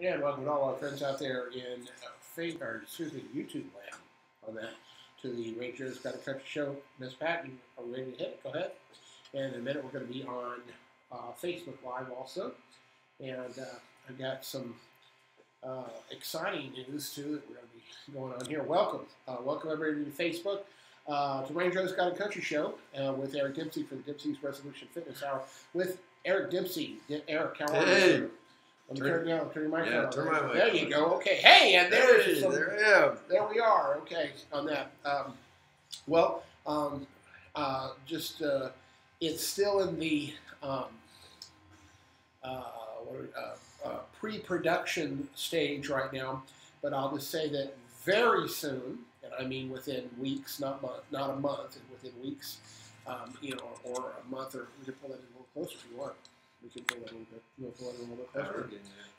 And welcome to all our friends out there in YouTube land on that to the Rangers Got a Country Show. Miss Pat, you are ready to hit it? Go ahead. And in a minute, we're going to be on Facebook Live also. And I've got some exciting news too that we're going to be going on here. Welcome everybody to Facebook. To Rangers Got a Country Show with Eric Dempsey for the Dempsey's Resolution Fitness Hour with Eric Dempsey. Eric, how are you? Let me turn your microphone on. Turn my mic. There you go. Okay. Hey, and there I am. There we are. Okay, on that. It's still in the pre-production stage right now, but I'll just say that very soon, and I mean within weeks, not a month, within weeks, or a month, or we can pull that in a little closer if you want. We can pull that a little bit. We'll pull it in a little bit closer.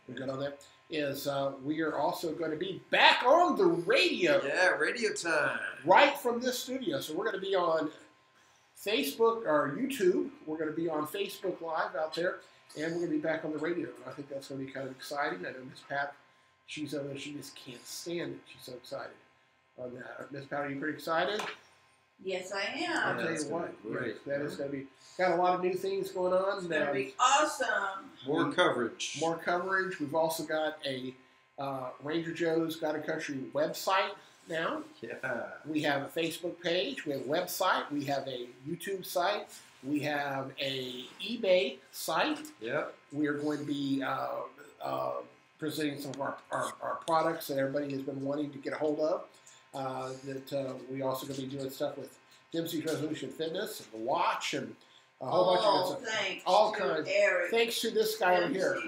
We good on that? Is we are also going to be back on the radio. Yeah, radio time. Right from this studio. So we're going to be on Facebook or YouTube. We're going to be on Facebook Live out there, and we're going to be back on the radio. And I think that's going to be kind of exciting. I know Miss Pat, she's over there. She just can't stand it. She's so excited on that. Miss Pat, are you pretty excited? Yes, I am. I'll tell you what. Great. That is going to be got a lot of new things going on. It's going to be awesome. More coverage. More coverage. We've also got a Ranger Joe's Got a Country website now. Yeah. We have a Facebook page. We have a website. We have a YouTube site. We have a eBay site. Yep. We are going to be presenting some of our products that everybody has been wanting to get a hold of. We also going to be doing stuff with Dempsey's Resolution Fitness and the watch and a whole bunch of good stuff. All kinds. Eric. Thanks to this guy over here.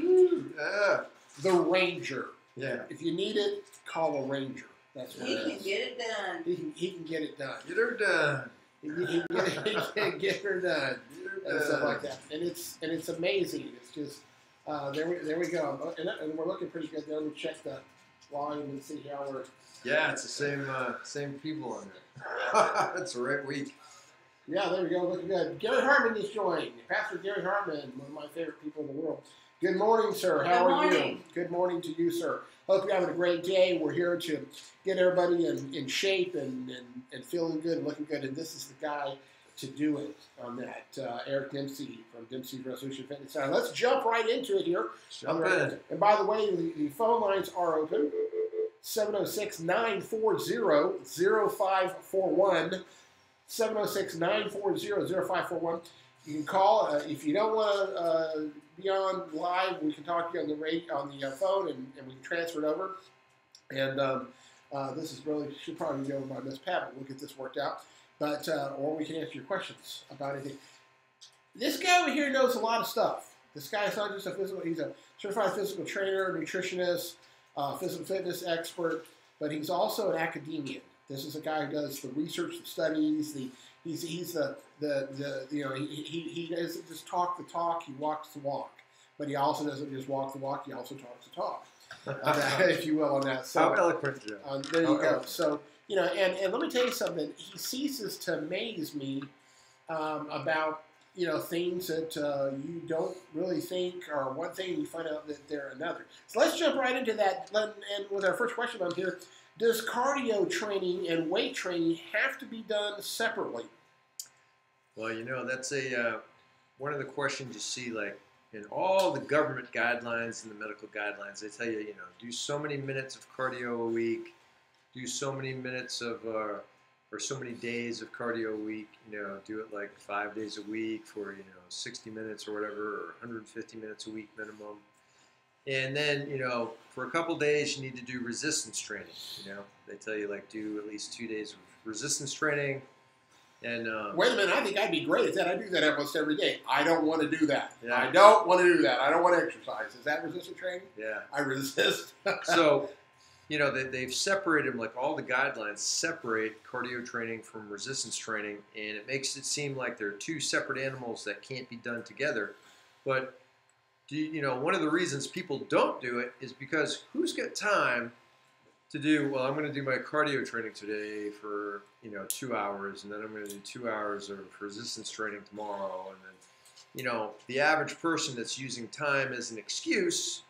Yeah. The Ranger. Yeah. If you need it, call a Ranger. That's what He it can is. get it done. He can get it done. Get her done. He can get her done. And stuff like that. And it's amazing. It's just there we go. And we're looking pretty good there. We check the volume and see how we're. Yeah, it's the same people on there. It's a right week. Yeah, there we go. Looking good. Gary Harmon is joined. Pastor Gary Harmon, one of my favorite people in the world. Good morning, sir. How are you? Good morning to you, sir. Hope you're having a great day. We're here to get everybody in shape and feeling good and looking good. And this is the guy to do it on that. Eric Dempsey from Dempsey's Resolution Fitness Center. Let's jump right into it here. Jump in. And by the way, the phone lines are open. 706-940-0541. 706-940-0541. You can call if you don't want to be on live. We can talk to you on the phone, and we can transfer it over. And this is really should probably be over by Miss Pat, but we'll get this worked out. But or we can answer your questions about anything. This guy over here knows a lot of stuff. This guy is not just he's a certified physical trainer, nutritionist, physical fitness expert, but he's also an academician. This is a guy who does the research, the studies. He doesn't just talk the talk. He walks the walk. But he also doesn't just walk the walk. He also talks the talk, if you will, on that. So, how eloquent, Joe. There you go. So and let me tell you something. He ceases to amaze me about things that you don't really think are one thing, and you find out that they're another. So let's jump right into that. And with our first question on here, does cardio training and weight training have to be done separately? Well, that's one of the questions you see, like in all the government guidelines and the medical guidelines. They tell you, do so many minutes of cardio a week, do so many minutes of or so many days of cardio a week, do it like 5 days a week for, 60 minutes or whatever, or 150 minutes a week minimum. And then, for a couple days, you need to do resistance training. They tell you, like, do at least 2 days of resistance training. And wait a minute, I think I'd be great at that. I do that almost every day. I don't want to do that. Yeah. I don't want to do that. I don't want to exercise. Is that resistance training? Yeah. I resist. So, they've separated them, like all the guidelines separate cardio training from resistance training, and it makes it seem like they're two separate animals that can't be done together. But, one of the reasons people don't do it is because who's got time to do, well, I'm going to do my cardio training today for, 2 hours, and then I'm going to do 2 hours of resistance training tomorrow, and then, the average person that's using time as an excuse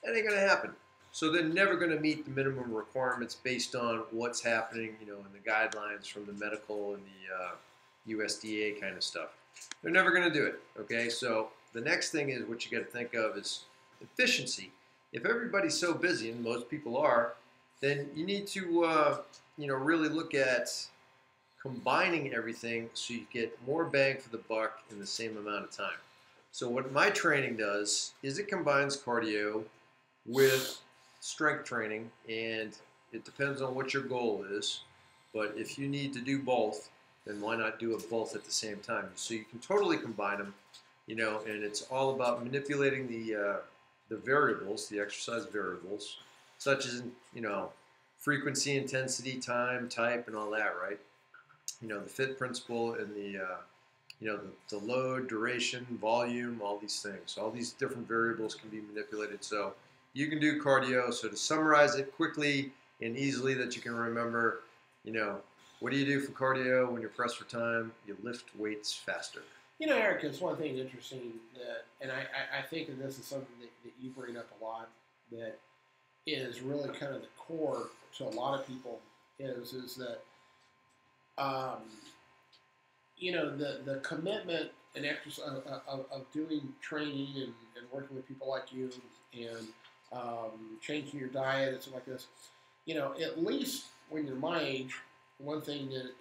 That ain't going to happen. So they're never going to meet the minimum requirements based on what's happening, in the guidelines from the medical and the USDA kind of stuff. They're never going to do it. Okay, so the next thing is what you got to think of is efficiency. If everybody's so busy, and most people are, then you need to, really look at combining everything so you get more bang for the buck in the same amount of time. So what my training does is it combines cardio with strength training, and it depends on what your goal is. But if you need to do both, then why not do it both at the same time? So you can totally combine them, and it's all about manipulating the variables, the exercise variables, such as, frequency, intensity, time, type, and all that, right? The FIT principle and the load, duration, volume, all these things. All these different variables can be manipulated. So you can do cardio. So to summarize it quickly and easily that you can remember, what do you do for cardio when you're pressed for time? You lift weights faster. Eric, it's one thing interesting that, and I think that this is something that you bring up a lot that is really kind of the core to a lot of people is that, the commitment and exercise of doing training and working with people like you and changing your diet and stuff like this. At least when you're my age, one thing that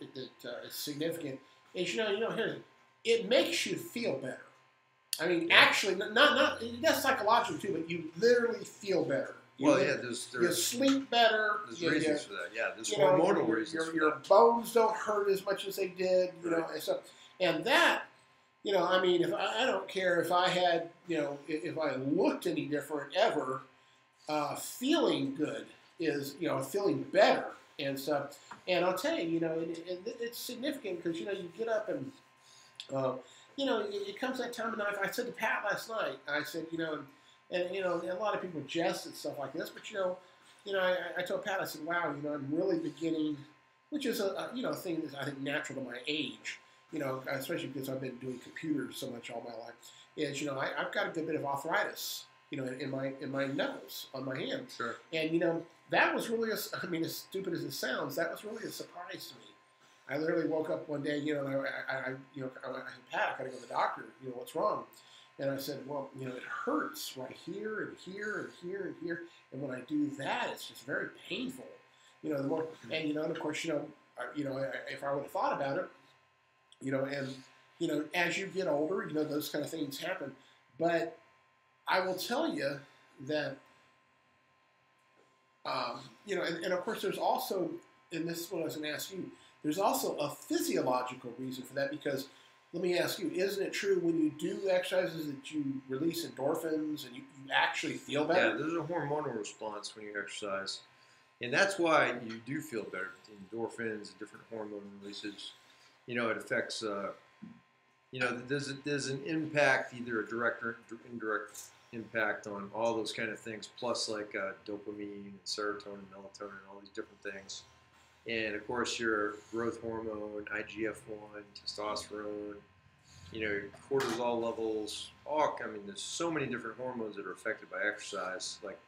is significant is here it makes you feel better. I mean, actually, not that's psychological too, but you literally feel better. You sleep better. There's reasons for that. Yeah, there's hormonal reasons. Your bones don't hurt as much as they did. And that, I mean, if I don't care if I had, if I looked any different ever, feeling good is, feeling better and stuff. And I'll tell you, it's significant because you get up and, it comes that time of night. I said to Pat last night, I said, and a lot of people jest and stuff like this, but I told Pat, I said, wow, I'm really beginning, which is a thing that's I think natural to my age, especially because I've been doing computers so much all my life. Is I've got a good bit of arthritis, in my knuckles on my hands. Sure. And that was really as stupid as it sounds, that was really a surprise to me. I literally woke up one day, and I said, Pat, I got to go to the doctor. What's wrong? And I said, well, it hurts right here and here and here and here. And when I do that, it's just very painful. The more, and of course, if I would have thought about it, and as you get older, those kind of things happen. But I will tell you that, and of course, there's also, and this is what I was going to ask you. There's also a physiological reason for that because, let me ask you, isn't it true when you do exercises that you release endorphins and you actually feel better? Yeah, there's a hormonal response when you exercise. And that's why you do feel better. Endorphins and different hormone releases. It affects, there's an impact, either a direct or indirect impact on all those kind of things, plus like dopamine and serotonin, melatonin, all these different things. And of course, your growth hormone, IGF-1, testosterone, cortisol levels. There's so many different hormones that are affected by exercise, like,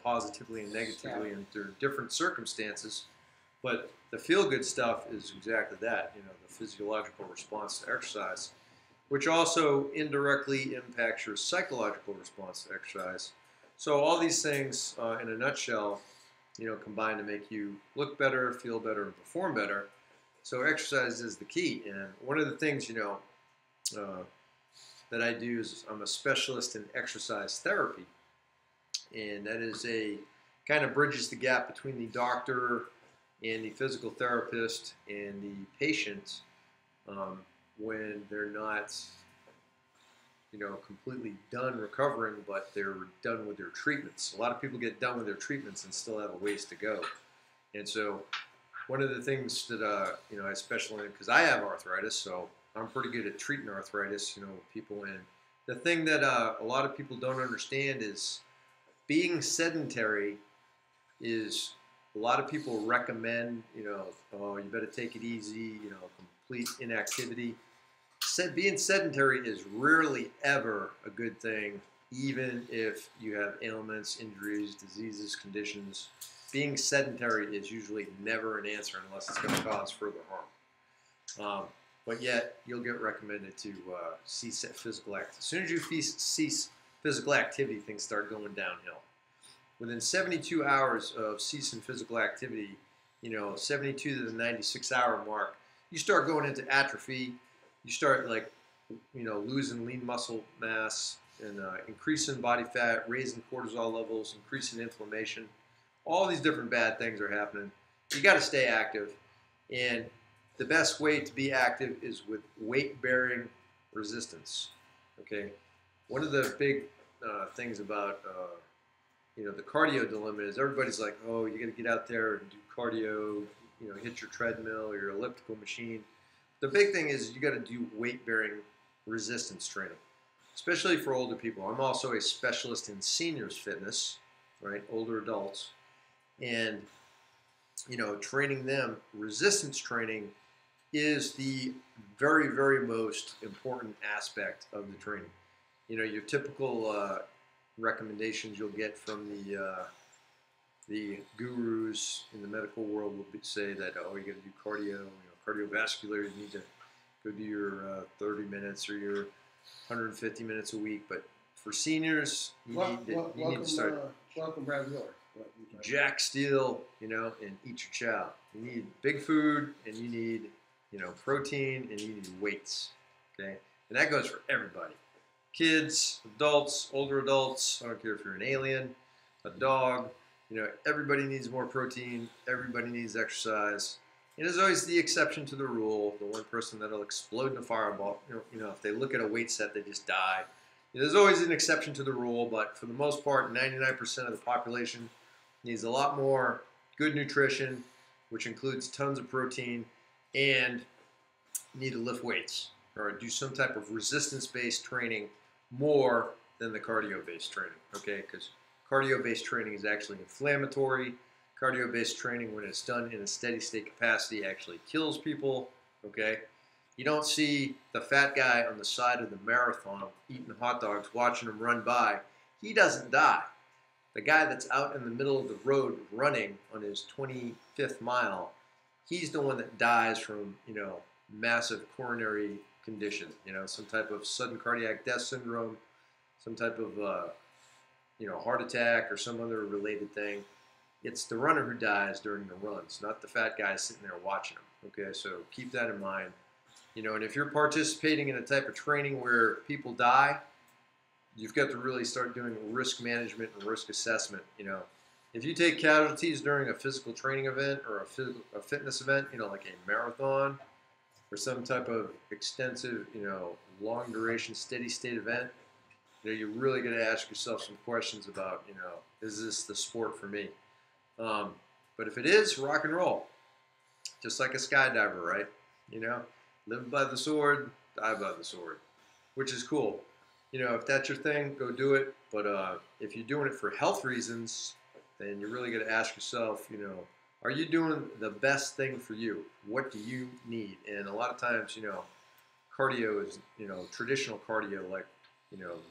positively and negatively, and there are different circumstances. But the feel-good stuff is exactly that, the physiological response to exercise, which also indirectly impacts your psychological response to exercise. So all these things, in a nutshell, combine to make you look better, feel better, and perform better. So exercise is the key. And one of the things, that I do is I'm a specialist in exercise therapy. And that is kind of bridges the gap between the doctor and the physical therapist and the patient when they're not, completely done recovering, but they're done with their treatments. A lot of people get done with their treatments and still have a ways to go. And so one of the things that, I specialize in, because I have arthritis, so I'm pretty good at treating arthritis, people in. The thing that a lot of people don't understand is being sedentary is, a lot of people recommend, oh, you better take it easy, complete inactivity. Being sedentary is rarely ever a good thing even if you have ailments, injuries, diseases, conditions. Being sedentary is usually never an answer unless it's going to cause further harm. But yet, you'll get recommended to cease physical activity. As soon as you cease physical activity, things start going downhill. Within 72 hours of ceasing physical activity, 72 to the 96-hour mark, you start going into atrophy. You start losing lean muscle mass and increasing body fat, raising cortisol levels, increasing inflammation. All these different bad things are happening. You got to stay active, and the best way to be active is with weight-bearing resistance. Okay, one of the big things about the cardio dilemma is everybody's like, oh, you got to get out there and do cardio, hit your treadmill or your elliptical machine. The big thing is you got to do weight-bearing resistance training, especially for older people. I'm also a specialist in seniors fitness, right? Older adults, and training them. Resistance training is the very, very most important aspect of the training. Your typical recommendations you'll get from the gurus in the medical world will say that, oh, you got to do cardio, cardiovascular. You need to go do your 30 minutes or your 150 minutes a week. But for seniors, you need to start. Welcome, Brad Miller. Jack Steele, and eat your chow. You need big food, and you need, protein, and you need weights. Okay, and that goes for everybody. Kids, adults, older adults. I don't care if you're an alien, a dog. Everybody needs more protein. Everybody needs exercise. And there's always the exception to the rule. The one person that'll explode in a fireball. If they look at a weight set, they just die. There's always an exception to the rule, but for the most part, 99% of the population needs a lot more good nutrition, which includes tons of protein, and need to lift weights or do some type of resistance-based training more than the cardio-based training, okay? Because cardio-based training is actually inflammatory. Cardio-based training, when it's done in a steady-state capacity, actually kills people, okay? You don't see the fat guy on the side of the marathon eating hot dogs, watching him run by. He doesn't die. The guy that's out in the middle of the road running on his 25th mile, he's the one that dies from, massive coronary condition, some type of sudden cardiac death syndrome, some type of, heart attack or some other related thing. It's the runner who dies during the runs, not the fat guy sitting there watching him. Okay, so keep that in mind. And if you're participating in a type of training where people die, you've got to really start doing risk management and risk assessment. If you take casualties during a physical training event or a fitness event, like a marathon or some type of extensive, long duration, steady state event, you're really going to ask yourself some questions about, is this the sport for me? But if it is, rock and roll. Just like a skydiver, right? Live by the sword, die by the sword, which is cool. If that's your thing, go do it. But if you're doing it for health reasons, then you're really going to ask yourself, are you doing the best thing for you? What do you need? And a lot of times, cardio is, traditional cardio, like,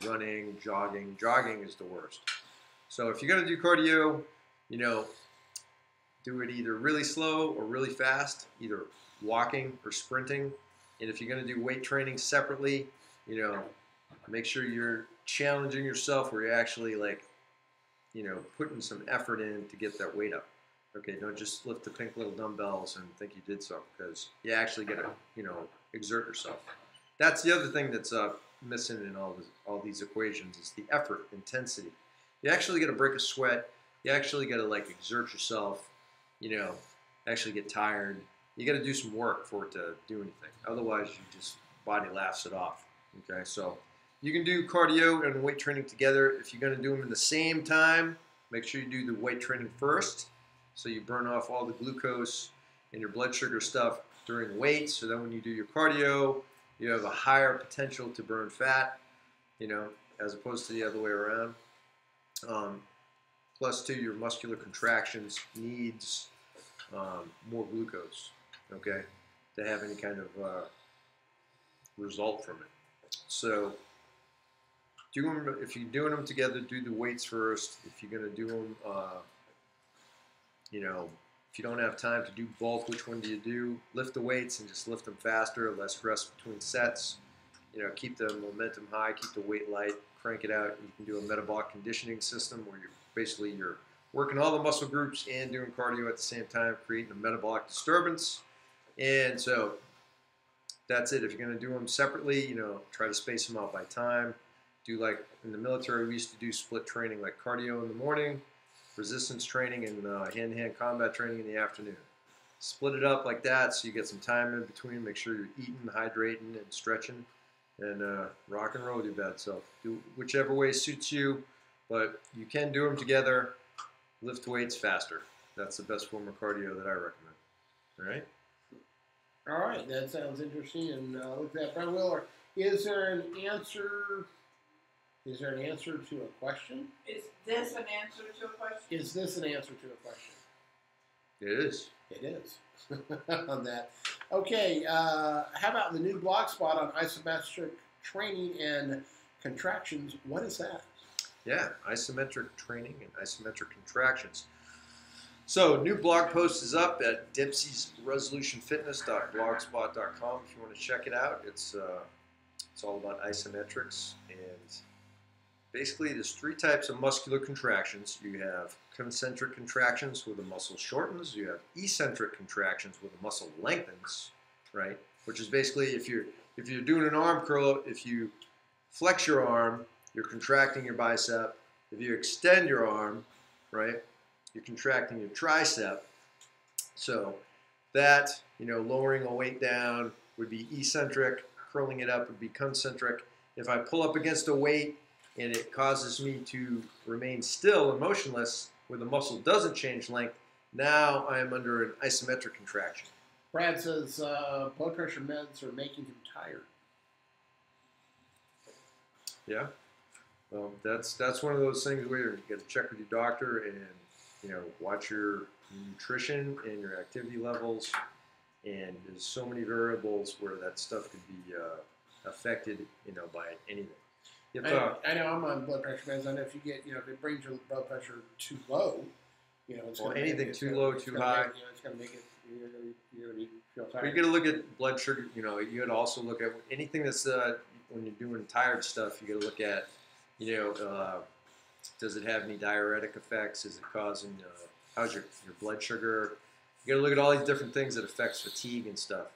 running, jogging. Jogging is the worst. So if you're going to do cardio, do it either really slow or really fast, either walking or sprinting. And if you're going to do weight training separately, make sure you're challenging yourself where you're actually putting some effort in to get that weight up. Okay, don't just lift the pink little dumbbells and think you did something, because you actually got to, exert yourself. That's the other thing that's missing in all these equations is the effort, intensity. You actually got to break a sweat. You actually got to exert yourself. Actually get tired. You got to do some work for it to do anything. Otherwise, body laughs it off. Okay, so you can do cardio and weight training together. If you're going to do them in the same time, make sure you do the weight training first, so you burn off all the glucose and your blood sugar stuff during weights. So then when you do your cardio, you have a higher potential to burn fat, as opposed to the other way around. Plus, too, your muscular contractions needs more glucose, okay, to have any kind of result from it. So do them. If you're doing them together, do the weights first. If you're gonna do them, you know, if you don't have time to do both, which one do you do? Lift the weights and just lift them faster, less rest between sets. You know, keep the momentum high, keep the weight light, crank it out. You can do a metabolic conditioning system where you're working all the muscle groups and doing cardio at the same time, creating a metabolic disturbance. And so that's it. If you're going to do them separately, you know, try to space them out by time. Do like in the military, we used to do split training, like cardio in the morning, resistance training, and hand-to-hand combat training in the afternoon. Split it up like that so you get some time in between. Make sure you're eating, hydrating, and stretching, and rock and roll with your bad self. Do whichever way suits you, but you can do them together. Lift weights faster. That's the best form of cardio that I recommend. All right? All right, that sounds interesting. And look at that, Brent Wheeler. Is there an answer? Is there an answer to a question? Is this an answer to a question? Is this an answer to a question? It is. It is. On that. Okay, how about the new blog spot on isometric training and contractions? What is that? Yeah, isometric training and isometric contractions. So, new blog post is up at dempseysresolutionfitness.blogspot.com if you want to check it out. It's all about isometrics, and basically there's 3 types of muscular contractions. You have concentric contractions where the muscle shortens. You have eccentric contractions where the muscle lengthens, right? Which is basically if you're doing an arm curl, if you flex your arm, you're contracting your bicep. If you extend your arm, right, you're contracting your tricep. So that, you know, lowering a weight down would be eccentric, curling it up would be concentric. If I pull up against a weight and it causes me to remain still and motionless where the muscle doesn't change length, now I am under an isometric contraction. Brad says blood pressure meds are making him tired. Yeah. Well, that's one of those things where you got to check with your doctor and, you know, watch your nutrition and your activity levels. And there's so many variables where that stuff could be affected, you know, by anything. If, I know I'm on blood pressure meds. I know if you get, you know, if it brings your blood pressure too low, you know, it's well, gonna anything it's too gonna- low, it's too gonna high. Make, you know, it's going to make it. You're going to feel But tired. you got to look at blood sugar. You know, you got to also look at anything that's when you're doing tired stuff. You got to look at, you know, does it have any diuretic effects? Is it causing how's your blood sugar? You got to look at all these different things that affects fatigue and stuff,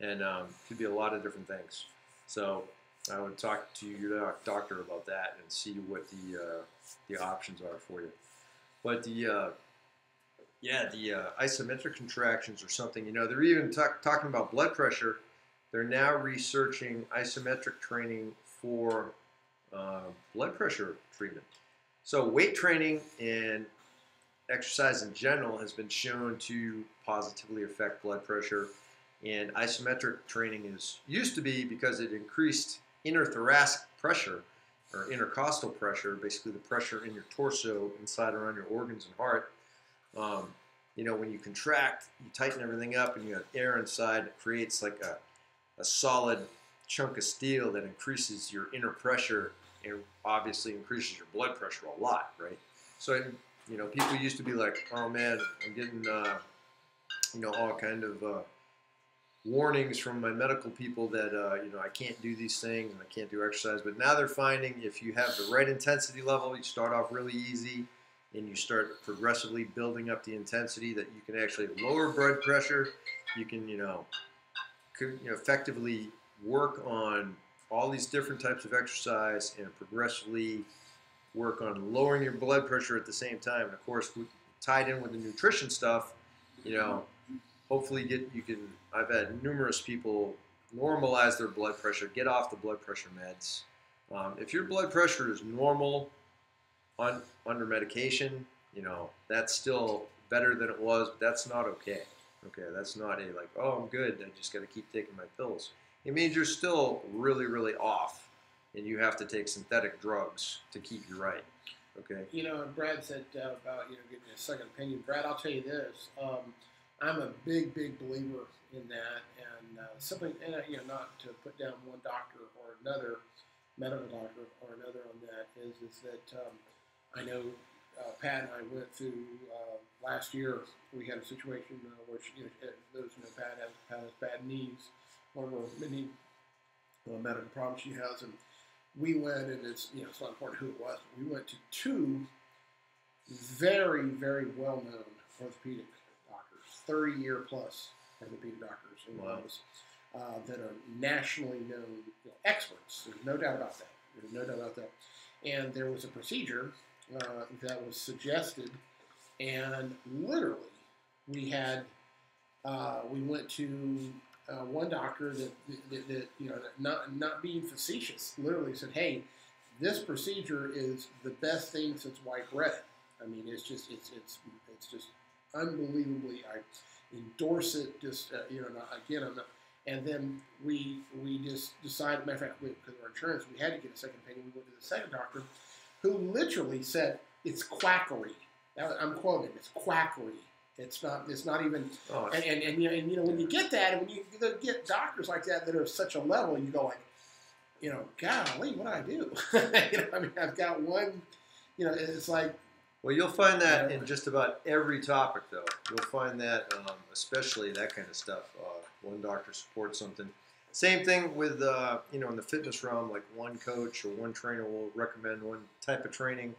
and could be a lot of different things. So I would talk to your doctor about that and see what the options are for you. But the isometric contractions or something, you know, they're even talking about blood pressure. They're now researching isometric training for blood pressure treatment. So weight training and exercise in general has been shown to positively affect blood pressure. And isometric training used to be because it increased interthoracic pressure or intercostal pressure, basically the pressure in your torso inside around your organs and heart. You know, when you contract, you tighten everything up and you have air inside, it creates like a solid chunk of steel that increases your inner pressure and obviously increases your blood pressure a lot, right? So, you know, people used to be like, oh man, I'm getting, you know, all kind of warnings from my medical people that, you know, I can't do these things and I can't do exercise. But now they're finding if you have the right intensity level, you start off really easy and you start progressively building up the intensity that you can actually lower blood pressure. You can, you know, effectively work on all these different types of exercise and progressively work on lowering your blood pressure at the same time. And of course, tied in with the nutrition stuff, you know, hopefully I've had numerous people normalize their blood pressure, get off the blood pressure meds. If your blood pressure is normal under medication, you know, that's still better than it was, but that's not okay. Okay, that's not like, oh, I'm good, I just got to keep taking my pills. It means you're still really, really off, and you have to take synthetic drugs to keep you right. Okay. You know, Brad said about, you know, getting a second opinion. Brad, I'll tell you this. I'm a big, big believer in that, and simply, and, you know, not to put down one doctor or another, medical doctor or another on that is that I know Pat and I went through last year. We had a situation where she, those who know Pat has bad knees, one of her many medical problems she has, and we went, and it's it's not important who it was. But we went to two very, very well-known orthopedic doctors, 30-year plus orthopedic doctors that are nationally known experts. There's no doubt about that. There's no doubt about that. And there was a procedure that was suggested, and literally we went to one doctor that not being facetious, literally said, "Hey, this procedure is the best thing since white bread." I mean, it's just unbelievably. I endorse it. Just again, I'm not. And then we just decided. Matter of fact, because of our insurance, we had to get a second opinion. We went to the second doctor, who literally said it's quackery. I'm quoting. It's quackery. It's not even. Oh, and when you get that, and when you get doctors like that are such a level, you go like, golly, what do I do? I mean, I've got one. It's like. Well, you'll find that in just about every topic, though. You'll find that, especially that kind of stuff. One doctor supports something. Same thing with, in the fitness realm, like one coach or one trainer will recommend one type of training.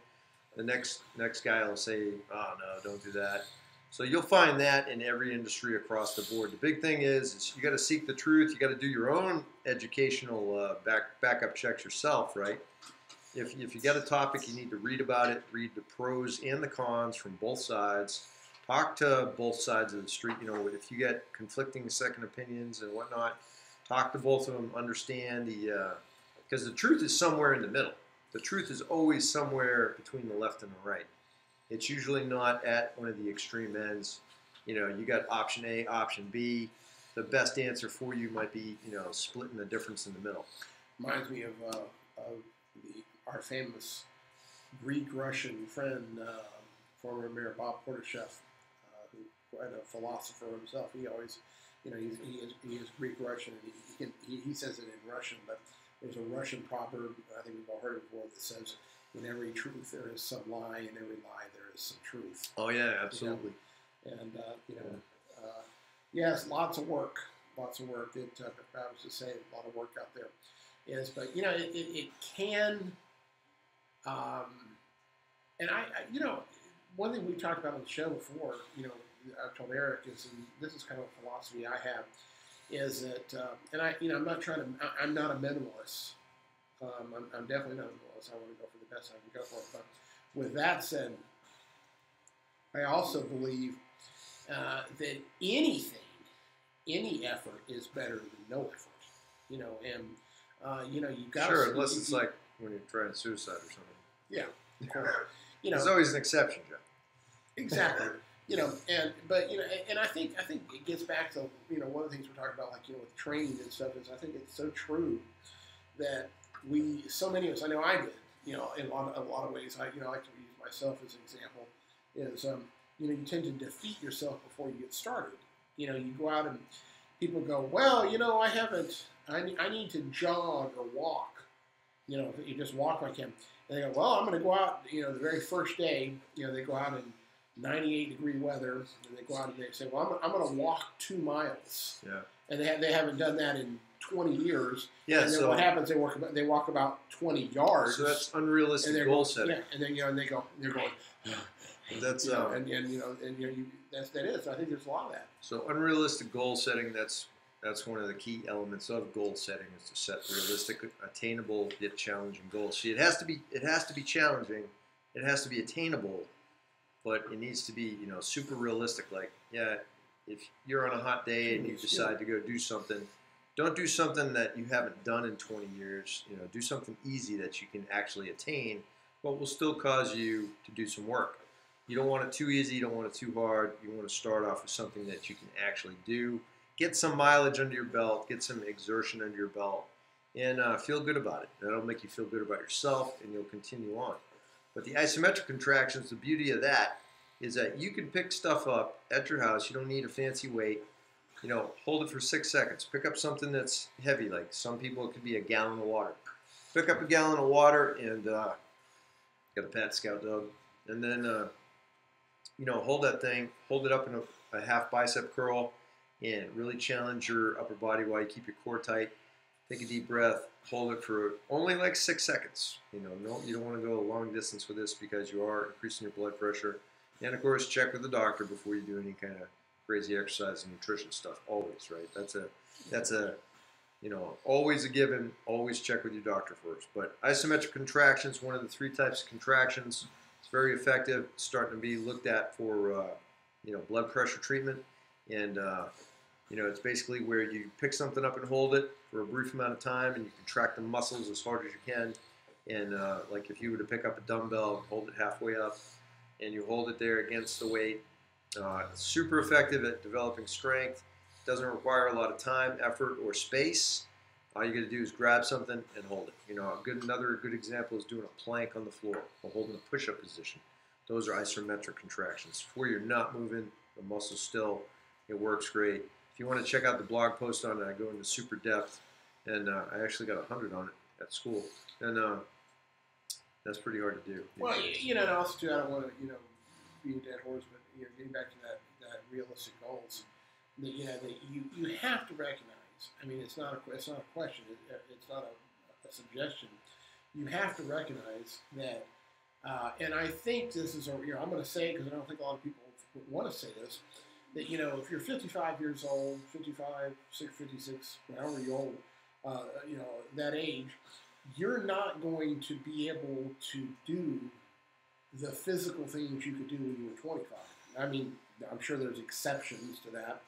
The next guy will say, "Oh no, don't do that." So you'll find that in every industry across the board. The big thing is you got to seek the truth. You got to do your own educational backup checks yourself, right? If you got a topic, you need to read about it, read the pros and the cons from both sides. Talk to both sides of the street. If you get conflicting second opinions and whatnot, talk to both of them. Understand because the truth is somewhere in the middle. The truth is always somewhere between the left and the right. It's usually not at one of the extreme ends. You got option A, option B. The best answer for you might be, splitting the difference in the middle. Reminds me of our famous Greek-Russian friend, former Mayor Bob Portashev, who had a philosopher himself. He always, he is Greek-Russian, and he says it in Russian, but there's a Russian proverb, I think we've all heard it before, that says, "In every truth there is some lie, in every lie there is some truth." Oh yeah, absolutely. And yes, lots of work. It, I was just saying, a lot of work out there. But it can. And I one thing we talked about on the show before, I've told Eric is, and this is kind of a philosophy I have, is that, and I'm not I'm not a minimalist. I'm definitely not a minimalist. I want to go for the best I can go for. But with that said, I also believe that any effort is better than no effort. You've got sure, unless it's like when you're trying suicide or something. Yeah, of course. There's always an exception, Jeff. Exactly. And I think it gets back to one of the things we're talking about, with training and stuff, is I think it's so true that so many of us, I know I did, in a lot of ways. I like to use myself as an example. Is you tend to defeat yourself before you get started. You go out and people go, well, I haven't. I need to jog or walk. You just walk like him. And they go, well, I'm going to go out, the very first day, they go out in 98-degree weather, and they go out and they say, well, I'm going to walk 2 miles. Yeah. And they haven't done that in 20 years. Yeah. And then what happens? They walk about 20 yards. So that's unrealistic goal setting. Yeah. And then they're going. That's that is. I think there's a lot of that. So unrealistic goal setting. That's one of the key elements of goal setting, is to set realistic, attainable, yet challenging goals. See, it has to be challenging, it has to be attainable, but it needs to be super realistic. Like, if you're on a hot day and you decide to go do something, don't do something that you haven't done in 20 years. Do something easy that you can actually attain, but will still cause you to do some work. You don't want it too easy. You don't want it too hard. You want to start off with something that you can actually do. Get some mileage under your belt, get some exertion under your belt, and feel good about it. That'll make you feel good about yourself, and you'll continue on. But the isometric contractions, the beauty of that is that you can pick stuff up at your house. You don't need a fancy weight. Hold it for 6 seconds. Pick up something that's heavy, like some people it could be a gallon of water. pick up a gallon of water and got a Pat Scout dog, and then hold that thing, hold it up in a half bicep curl, and really challenge your upper body while you keep your core tight. Take a deep breath, hold it for only like 6 seconds. No, you don't want to go a long distance with this because you are increasing your blood pressure. And of course, check with the doctor before you do any kind of crazy exercise and nutrition stuff. Always, right? That's a always a given. Always check with your doctor first. But isometric contractions, one of the 3 types of contractions, it's very effective. It's starting to be looked at for blood pressure treatment, and it's basically where you pick something up and hold it for a brief amount of time, and you contract the muscles as hard as you can. And like if you were to pick up a dumbbell, hold it halfway up, and you hold it there against the weight. Super effective at developing strength. Doesn't require a lot of time, effort, or space. All you got to do is grab something and hold it. Another good example is doing a plank on the floor or holding a push-up position. Those are isometric contractions. Where you're not moving, the muscle's still. It works great. If you want to check out the blog post on it, I go into super depth, and I actually got 100 on it at school, and that's pretty hard to do. Well, and also too, I don't want to be a dead horse, but getting back to that realistic goals, that you have to recognize. I mean, it's not a question. It's not a suggestion. You have to recognize that, and I think this is I'm going to say it because I don't think a lot of people want to say this. That if you're 55 years old, 55, 56, however you're old, that age, you're not going to be able to do the physical things you could do when you were 25. I mean, I'm sure there's exceptions to that,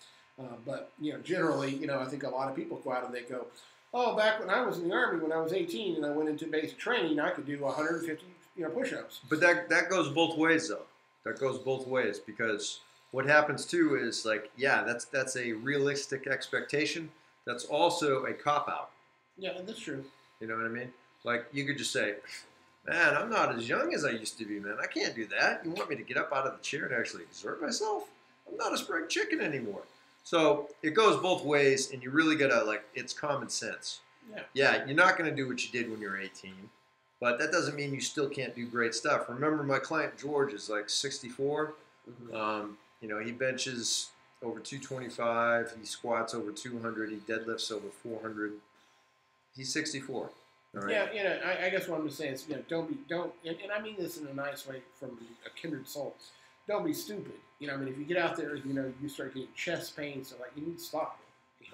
but generally, I think a lot of people go out and they go, "Oh, back when I was in the Army, when I was 18 and I went into basic training, I could do 150, push-ups." But that goes both ways, though. That goes both ways because what happens too is that's a realistic expectation. That's also a cop-out. Yeah, that's true. You know what I mean? Like you could just say, "Man, I'm not as young as I used to be, man. I can't do that. You want me to get up out of the chair and actually exert myself? I'm not a spring chicken anymore." So it goes both ways, and you really gotta it's common sense. Yeah, you're not gonna do what you did when you were 18, but that doesn't mean you still can't do great stuff. Remember, my client George is 64. Mm-hmm. He benches over 225. He squats over 200. He deadlifts over 400. He's 64. All right? Yeah, I guess what I'm just saying is, don't, and I mean this in a nice way from a kindred soul. Don't be stupid. I mean, if you get out there, you start getting chest pain, so you need to stop.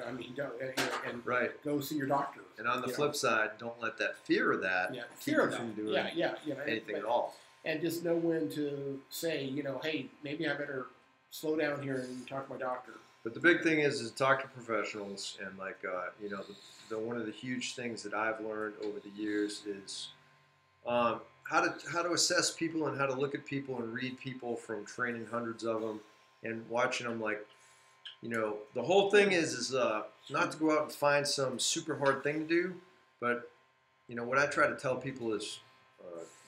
I mean, don't and right. Go see your doctor. And on the flip side, don't let that fear of that keep you from doing anything at all. And just know when to say, hey, maybe I better slow down here and talk to my doctor. But the big thing is talk to professionals, and the one of the huge things that I've learned over the years is how to assess people and how to look at people and read people from training hundreds of them and watching them. The whole thing is not to go out and find some super hard thing to do, but what I try to tell people is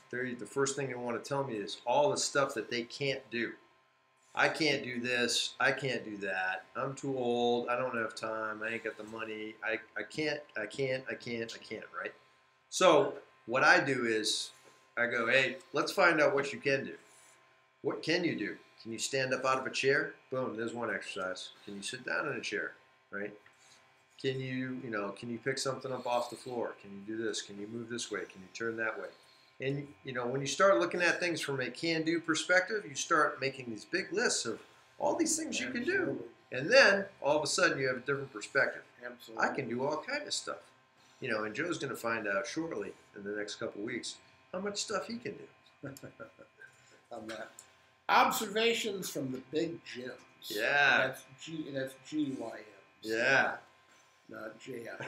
the first thing they want to tell me is all the stuff that they can't do. I can't do this. I can't do that. I'm too old. I don't have time. I ain't got the money. I can't, right? So what I do is I go, hey, let's find out what you can do. What can you do? Can you stand up out of a chair? Boom, there's one exercise. Can you sit down in a chair, right? Can you pick something up off the floor? Can you do this? Can you move this way? Can you turn that way? And, when you start looking at things from a can-do perspective, you start making these big lists of all these things you can do. And then, all of a sudden, you have a different perspective. Absolutely. I can do all kinds of stuff. And Joe's going to find out shortly, in the next couple of weeks, how much stuff he can do. On that. Observations from the big gyms. Yeah. That's GYMs. Yeah. Not JIMs.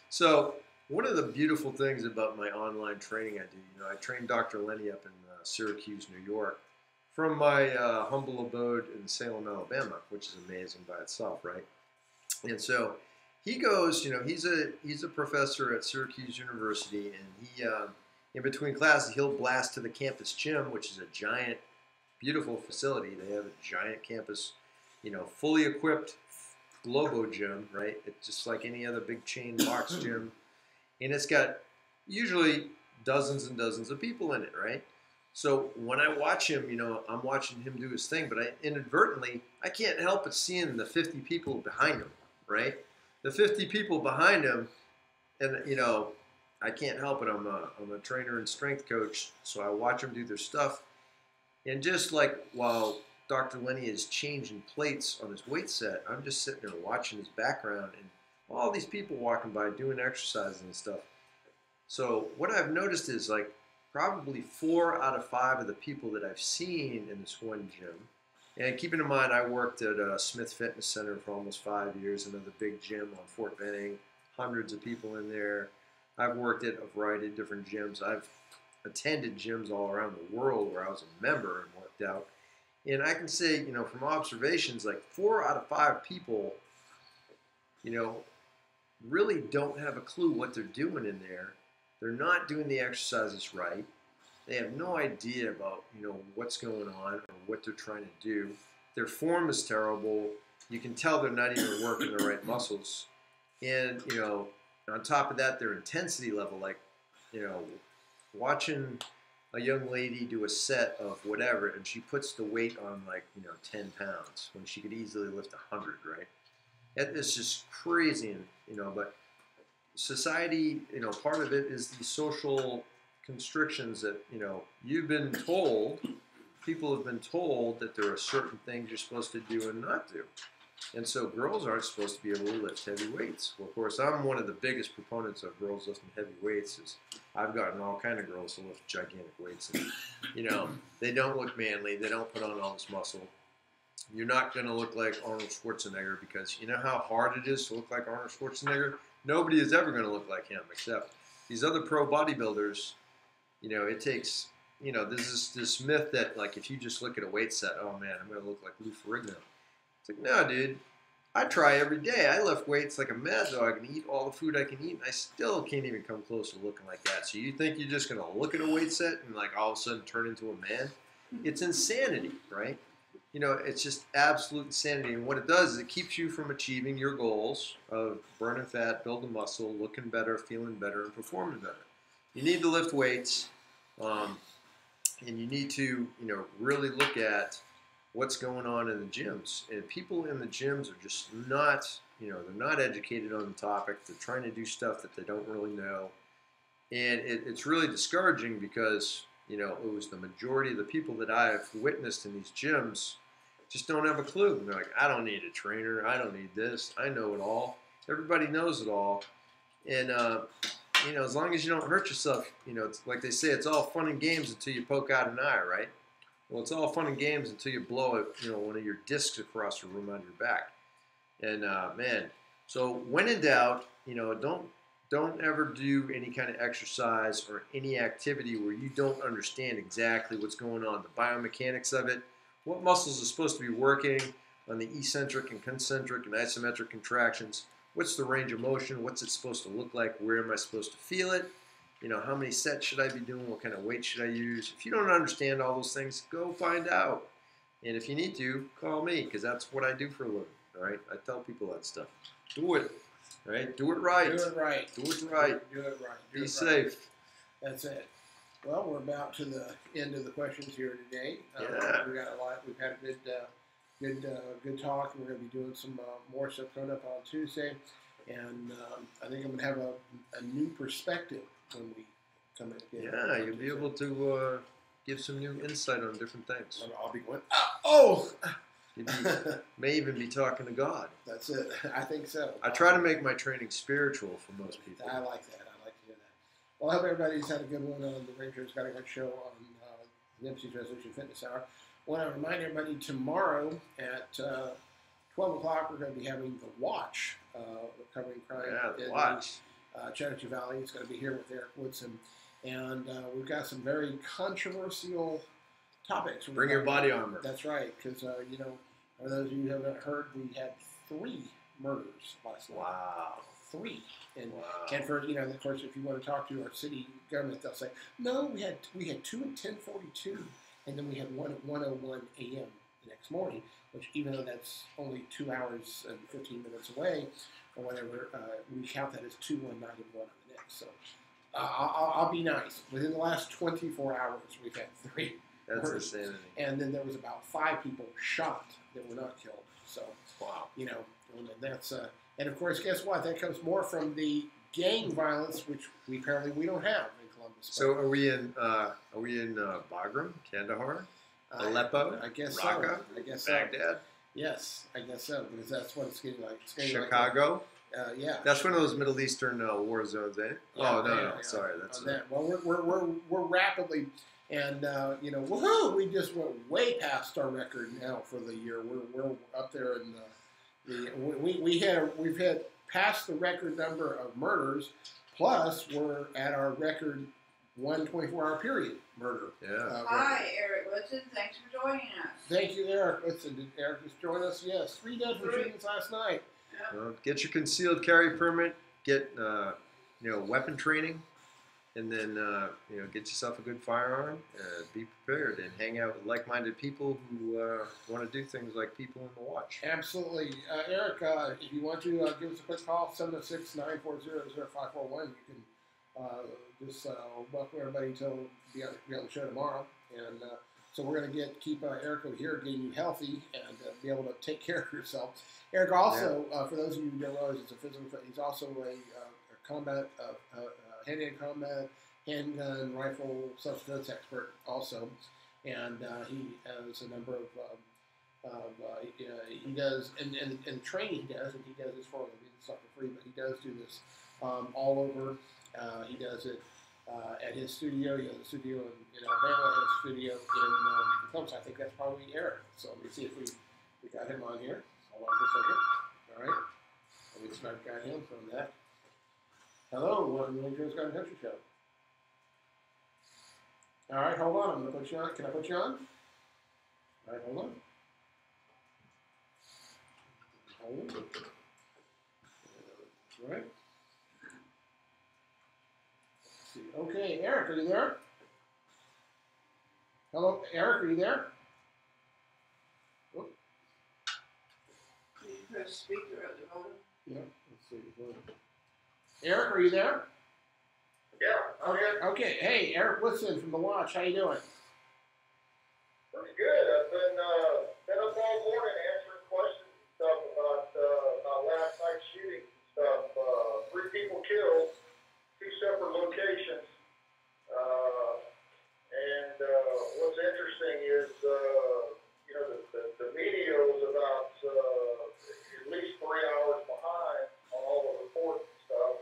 So, one of the beautiful things about my online training I do, I trained Dr. Lenny up in Syracuse, New York, from my humble abode in Salem, Alabama, which is amazing by itself, right? And so he goes, he's a professor at Syracuse University, and he, in between classes, he'll blast to the campus gym, which is a giant, beautiful facility. They have a giant campus, fully equipped Globo gym, right? It's just like any other big chain box gym. and it's got usually dozens and dozens of people in it, right? So when I watch him, I'm watching him do his thing, but I can't help but seeing the 50 people behind him, right? The 50 people behind him, and I can't help it. I'm a trainer and strength coach, so I watch them do their stuff. And just like while Dr. Lenny is changing plates on his weight set, I'm just sitting there watching his background and all these people walking by doing exercises and stuff. So what I've noticed is like probably 4 out of 5 of the people that I've seen in this one gym, and keeping in mind I worked at Smith Fitness Center for almost 5 years, another big gym on Fort Benning, hundreds of people in there. I've worked at a variety of different gyms. I've attended gyms all around the world where I was a member and worked out. And I can say, from observations, like 4 out of 5 people, really don't have a clue what they're doing in there. They're not doing the exercises right. They have no idea about, what's going on or what they're trying to do. Their form is terrible. You can tell they're not even working the right muscles. And, on top of that, their intensity level, like, watching a young lady do a set of whatever, and she puts the weight on like, 10 pounds when she could easily lift 100, right? It's just crazy, but society, part of it is the social constrictions that, you've been told, people have been told that there are certain things you're supposed to do and not do. And so girls aren't supposed to be able to lift heavy weights. Well, of course, I'm one of the biggest proponents of girls lifting heavy weights. I've gotten all kind of girls to lift gigantic weights. And, they don't look manly. They don't put on all this muscle. You're not going to look like Arnold Schwarzenegger because you know how hard it is to look like Arnold Schwarzenegger? Nobody is ever going to look like him except these other pro bodybuilders. It takes, there's this myth that, like, if you just look at a weight set, oh, man, I'm going to look like Lou Ferrigno. It's like, no, dude. I try every day. I lift weights like a mad dog and eat all the food I can eat, and I still can't even come close to looking like that. So you think you're just going to look at a weight set and, like, all of a sudden turn into a man? It's insanity, right? It's just absolute insanity. And what it does is it keeps you from achieving your goals of burning fat, building muscle, looking better, feeling better, and performing better. You need to lift weights, and you need to, really look at what's going on in the gyms. And people in the gyms are just not, they're not educated on the topic. They're trying to do stuff that they don't really know. And it's really discouraging because, it was the majority of the people that I've witnessed in these gyms just don't have a clue. And they're like, I don't need a trainer. I don't need this. I know it all. Everybody knows it all. And, as long as you don't hurt yourself, it's like they say, it's all fun and games until you poke out an eye, right? Well, it's all fun and games until you blow it, one of your discs across the room on your back. And man, so when in doubt, don't ever do any kind of exercise or any activity where you don't understand exactly what's going on, the biomechanics of it, what muscles are supposed to be working on the eccentric and concentric and isometric contractions. What's the range of motion? What's it supposed to look like? Where am I supposed to feel it? How many sets should I be doing? What kind of weight should I use? If you don't understand all those things, go find out. And if you need to, call me because that's what I do for a living. All right, I tell people that stuff. Do it. All right, do it right. Do it right. Do it right. Do it right. Be safe. That's it. Well, we're about to the end of the questions here today. Yeah. We got a lot. We've had a good talk. We're going to be doing some more stuff coming up on Tuesday, and I think I'm going to have a new perspective when we come in. Yeah, you'll be able to give some new insight on different things. I'll be going, oh! You may even be talking to God. That's it. I think so. I try to make my training spiritual for most people. I like that. I like to hear that. Well, I hope everybody's had a good one on the Rangers Got a Good Show on the MC's Resolution Fitness Hour. I want to remind everybody tomorrow at 12 o'clock we're going to be having The Watch, Recovering Crime The Watch. Chattahoochee Valley. Is going to be here with Eric Woodson. And we've got some very controversial topics. Bring your body armor. That's right, because, for those of you who haven't heard, we had 3 murders last night. Wow. 3. And, wow. And for, of course, if you want to talk to our city government, they'll say, no, we had 2 at 10:42, and then we had 1 at 1:01 a.m. the next morning, which even though that's only 2 hours and 15 minutes away, or whatever, we count that as 2 1 9 and 1 on the next. So I'll be nice. Within the last 24 hours, we've had 3 That's murders. insanity. And then there was about 5 people shot that were not killed. So, Wow. you know, and that's and of course, guess what? That comes more from the gang violence, which we apparently don't have in Columbus. So are we in Bagram, Kandahar, Aleppo, I guess Raqqa, so. I guess so. Baghdad, Yes, I guess so, because that's what it's getting like. It's getting Chicago? Like, yeah. That's one of those Middle Eastern war zones, eh? Yeah, oh no, yeah. sorry, that's On that. Well, we're rapidly, and you know, woohoo! We just went way past our record now for the year. We're up there in we've had past the record number of murders, plus we're at our record 124-hour period murder. yeah. Hi, Eric Woodson. Thanks for joining us. Thank you, Eric. Listen, did Eric just join us? Yes, 3 dead from shootings last night. Yep. Well, get your concealed carry permit. Get weapon training, and then get yourself a good firearm. Be prepared and hang out with like-minded people who want to do things like people on the watch. Absolutely. Eric, if you want to give us a quick call, 706-940-0541. You can just welcome everybody to be on the show tomorrow. And so we're going to keep Eric over here, getting you healthy and be able to take care of yourself. Eric also, for those of you who don't realize, he's also a combat, hand-to-hand combat, handgun, rifle, self-defense expert also. And he has a number of he does, and training he does, and he does this for stuff for free, but he does do this all over. He does it at his studio. He has a studio in Alabama, he has a studio in Columbus. I think that's probably Eric. So let me see if we got him on here. Hold on for a second. All right. Let me start got him from that. Hello, welcome to the Joe's Garden Country Show. All right, hold on. I'm going to put you on. Can I put you on? All right, hold on. Hold on. All right. Let's see. Okay, Eric, are you there? Hello, Eric, are you there? Can you press speaker at the moment? Yeah, let's see. Eric, are you there? Yeah, I'm here. Okay, hey, Eric Woodson from The Watch. How you doing? Pretty good. I've been up all morning answering questions and stuff about last night's shooting and stuff. 3 people killed, 2 separate locations. And what's interesting is, the media was about at least 3 hours behind on all the reports and stuff.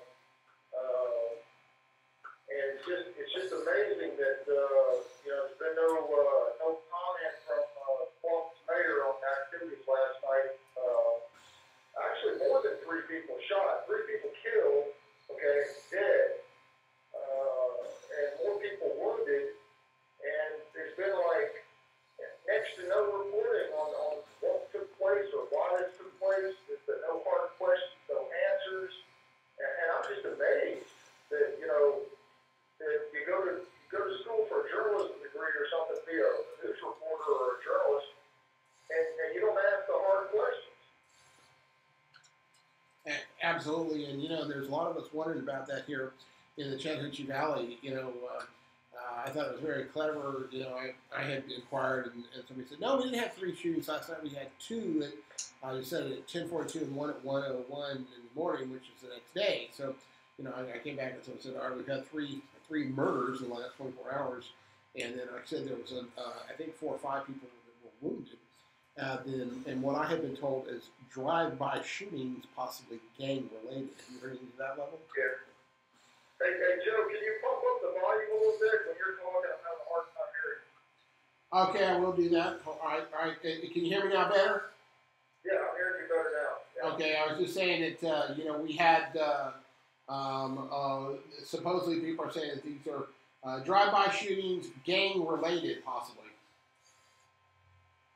And it's just amazing that there's been no comment from Columbus mayor on the activities last night. Actually, more than 3 people shot, 3 people killed, dead, and more people wounded. And there's been next to no reporting on what took place or why this took place. There's been no hard questions, no answers, and I'm just amazed that that you go to school for a journalism degree or something, be a news reporter or a journalist, and you don't ask the hard questions. Absolutely, and there's a lot of us wondering about that here in the Chattahoochee Valley. I thought it was very clever. I had inquired, and somebody said, no, we didn't have 3 shootings last night. We had 2 at, you said it at 10:42 and 1 at 1:01 in the morning, which is the next day. So, I came back and said, all right, we've had 3 murders in the last 24 hours. And then, like I said, there was, I think 4 or 5 people that were wounded. And what I have been told is drive-by shootings, possibly gang-related. Have you heard anything to that level? Yeah. Hey, Joe, can you pump up the volume a little bit when you're talking? I'm having a hard time hearing. Okay, I will do that. All right. Can you hear me now better? Yeah, I'm hearing you better now. Yeah. Okay, I was just saying that, we had, supposedly people are saying that these are drive-by shootings, gang-related, possibly.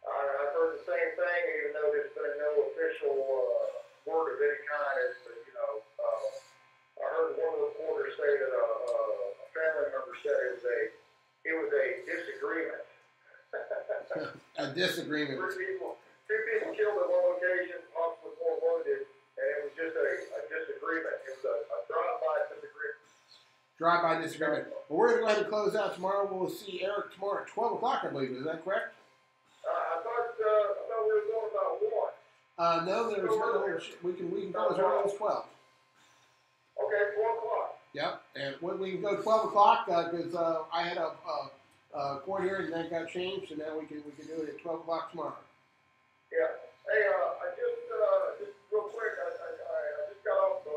I've heard the same thing, even though there's been no official word of any kind. I heard one reporter say that a family member said it was a disagreement. A disagreement. 2 people killed at one location, possibly more wounded, and it was just a disagreement. It was a drive-by disagreement. Drive-by disagreement. Well, we're going to go ahead and close out tomorrow. We'll see Eric tomorrow at 12 o'clock, I believe. Is that correct? I thought we were going about 1. No, there's no. We can go as early as 12. Okay, 4 o'clock. Yep, and when we can go 12 o'clock because I had a court hearing and that got changed, and now we can do it at 12 o'clock tomorrow. Yeah. Hey, I just real quick, I just got off the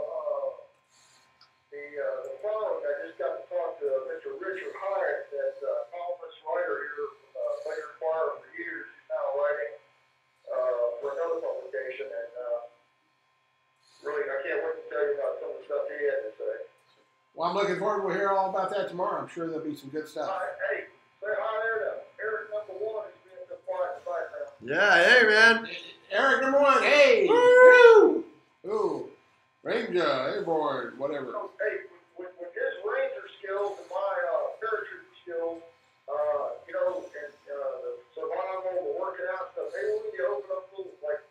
phone. I just got to talk to Mr. Richard Hyatt, that columnist writer here from Later Inquirer for years. He's now writing for another publication, and really, I can't wait to tell you about some of the stuff he had to say. Well, I'm looking forward. We'll hear all about that tomorrow. I'm sure there'll be some good stuff. Hey, say hi there to Eric number 1 is being so quiet in the background. Yeah, hey man. Eric number 1, hey! Woo! Ooh, Ranger, Airborne, whatever. So, hey, with his ranger skills and my paratrooper skills, you know, and the survival, the working out stuff, maybe we need to open up a little, like,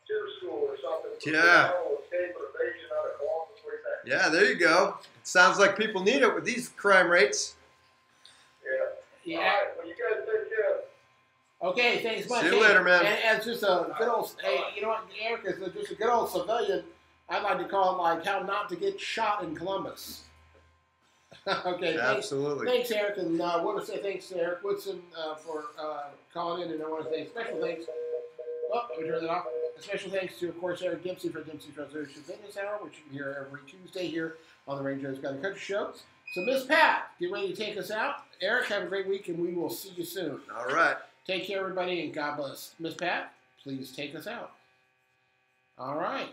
tier school or something. Yeah. Survival, escape, or evasion out of Columbus, what do you think? Yeah, there you go. Sounds like people need it with these crime rates. Yeah. All right, well, you guys take care. Okay, thanks much. See you later, man. And as just a good old, hey, you know what, Eric is just a good old civilian. I'd like to call it like how not to get shot in Columbus. Okay, Absolutely. Thanks, Eric, and I want to say thanks to Eric Woodson for calling in, and I want to say special thanks. Oh, let me turn that off. A special thanks to, of course, Eric Dempsey for Dempsey's Resolution Fitness Hour, which you can hear every Tuesday here on the Ranger's Got a Country Show. So, Miss Pat, get ready to take us out. Eric, have a great week, and we will see you soon. All right. Take care, everybody, and God bless. Miss Pat, please take us out. All right.